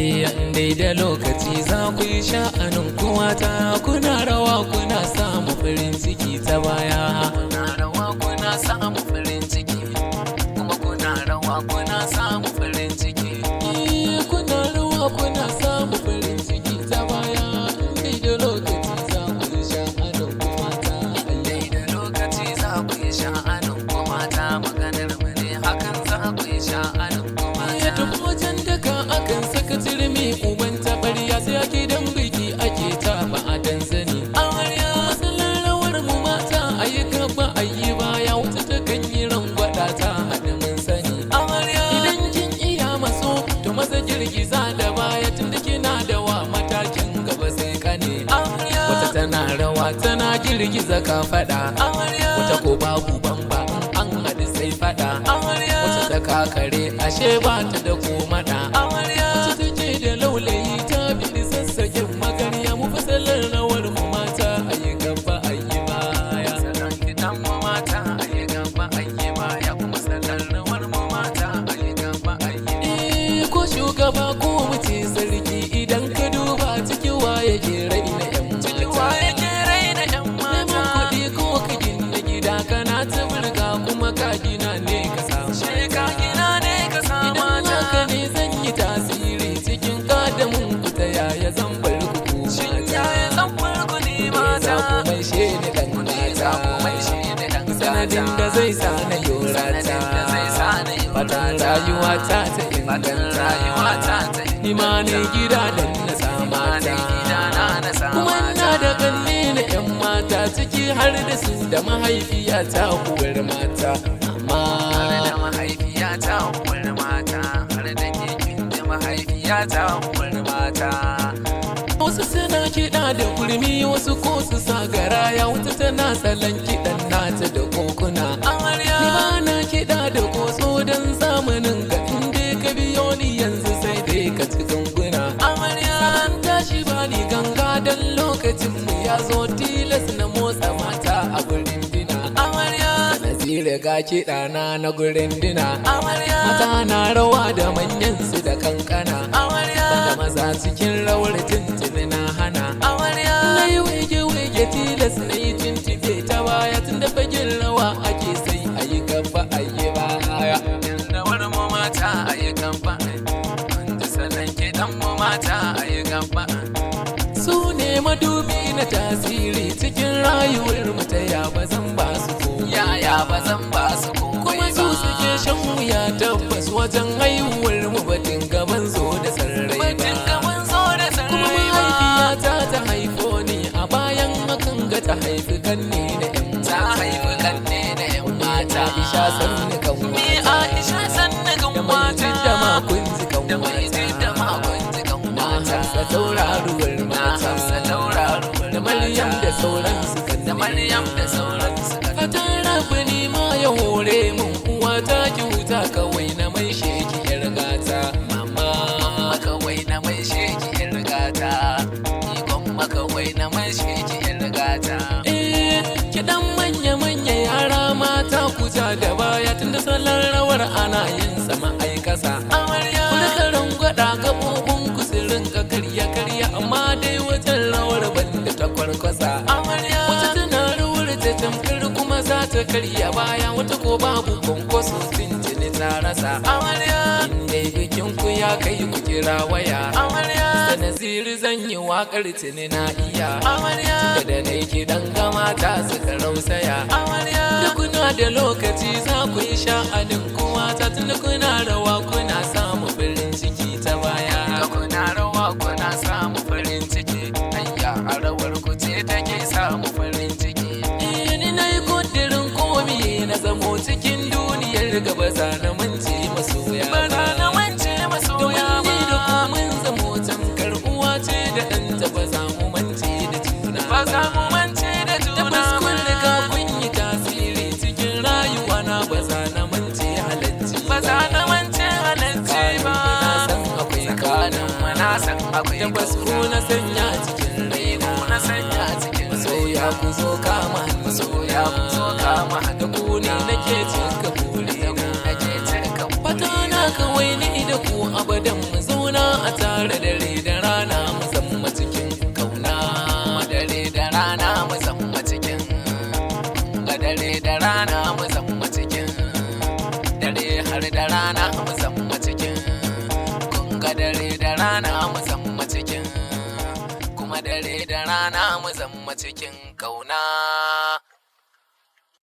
dai da lokaci za ku yi sha'anin kuwata, kuna rawa kuna samu farin ciki ta baya. Kuna rawa kuna samu farin ciki, kuma kuna rawa kuna samu farin ciki. Kuna rawa kuna samu farin ciki ta baya. Dai da lokaci za ku yi sha'anin kuwata, dai da lokaci za ku yi sha'anin kuwata. Maganar mu ne hakan za ku yi sha'anin kuwata. Ya tafi wajen daga akan saka turmi uban taɓarya, sai a gidan biki ake taɓa adon zani. Amarya matsalar rawar mu mata, a yi gaba a yi baya, wata ta kan yi rangwada ta haɗu mun sani. Amarya idan kin iya maso to maza girgiza da baya, tunda kina da wa matakin gaba sai kane. Amarya wata tana rawa tana girgiza ka faɗa. Amarya wata ko babu bamba in an haɗu sai faɗa. Amarya wata ta kakare ashe ba ta da komada. Amarya wata take da laulayi ta biɗi sassakin magarya, mu fasalar rawar mu mata a yi gaba a yi baya. Salon kiɗan mu mata a yi gaba a yi baya, kuma salon rawar mu mata a yi gaba a yi. Ko shugaba ko mace sarki idan ka duba cikin waye ke raina yan mata. Cikin waye ke raina yan mata. Neman kuɗi ko ka gina gida kana ta burga, kuma ka gina ne ka samu. Ka gina ne ka samu. Idan haka ne zan yi tasiri cikin kadamin ku, ta yaya zan bar ku mata. Yaya zan bar ku ne mata. Za ku mai shaida ɗan mata. Sanadin da zai sa na yorata. Fatan rayuwa ta ta inganta. Ni ma ne gida dan na samata. Kuma ina da ganne na yan mata, ciki har da su da mahaifiyata uwar mata. Amma da mahaifiyata uwar mata, har da kekin da mahaifiyata uwar mata. Wasu suna kiɗa da kurmi, wasu ko su sa garaya, wata tana salon kiɗan nata da kokuna. Amarya ni ba na kiɗa da koso don zamanin ga, inda ka biyo ni yanzu sai dai ka ci ganguna. Amarya an tashi ba ni ganga don lokacin mu ya zo, tilas na motsa mata a gurin dina. Amarya nazira ga kiɗa na gurin dina. Amarya mata na rawa da manyan su da kankana. Amarya banda maza cikin rawar tuntuni na hana. Amarya na yi wege tilas na yi tuntube ta baya, tun da fagen rawa ake sai a yi gaba a yi baya. Rawar mu mata a yi gaba, wanda salon kiɗan mu mata a yi gaba. Su ne madubi na tasiri cikin rayuwar mu, ta ya ba zan ba su komai. Yaya ba zan ba su komai. Kuma su suke shan wuya tabbas wajen haihuwar mu, batun gaban zo da sarrai ba. Kuma mahaifiyata ta haifo ni, a bayan hakan ga ta haifi kanne da yan mata. Ta haifi kanne da yan mata. Aisha sanni kan wata. Ni Aisha sanni kan wata. Da makunji kan wata. Da makunji kan wata. Da tauraruwar mata. Da Maryam da sauransu kan. Da Maryam da sauransu kan. Fatan rabu ni ma ya hore mun, uwa ta kyauta kawai na mai sheki yar gata. Mama kawai na mai sheki yar gata. Ikon makawai na mai sheki yar gata. Kiɗan manya yara mata kuja da baya, tunda salon rawar ana yin sama aikasa. Amarya kurkarin gwada gaɓoɓin ku su rinka karya, amma dai wajen rawar banda ta kwarkwasa. Amarya wata tana rawar ta tamkar kuma za ta karya baya, wata ko babu kwankwaso tuntuni ta rasa. Amarya indai bikin ku ya kai ku kira waya. Amarya da naziri zan yi waƙar tuni na iya. Amarya tunda da nai kiɗan ga mata suka rausaya. Amarya da kuna da lokaci za ku yi sha'anin kuwa ta, tunda kuna rawa kuna samu farin ciki ta baya. Da kuna rawa kuna samu farin ciki, ayya a rawar ku ce take samu farin ciki. Ni na yi kudirin komi na zamo cikin duniyar gaba, za na mance masoya ba. Za na mance masoya ba. Domin ni da ku mun zamo tamkar uwa ce da ɗanta, ba za mu mance da juna. Ba za mu mance da juna. Tabbas kun riga kun yi tasiri cikin rayuwa na, ba za na mance halacci. Ba za na mance halacci ba. Na san akwai kanin na san akwai. Tabbas ku na sanya cikin raina. Na sanya cikin masoya ku zo kama. Masoya ku zo kama. Da ku ne nake cika buri. Fata na kawai ni da ku abadan mu zauna a tare dare da rana mu zama cikin kauna dare da rana mu zama cikin ga dare da rana mu zama cikin dare har da rana mu zama cikin kun ga dare da rana mu zama cikin kuma dare da rana mu zama cikin kauna.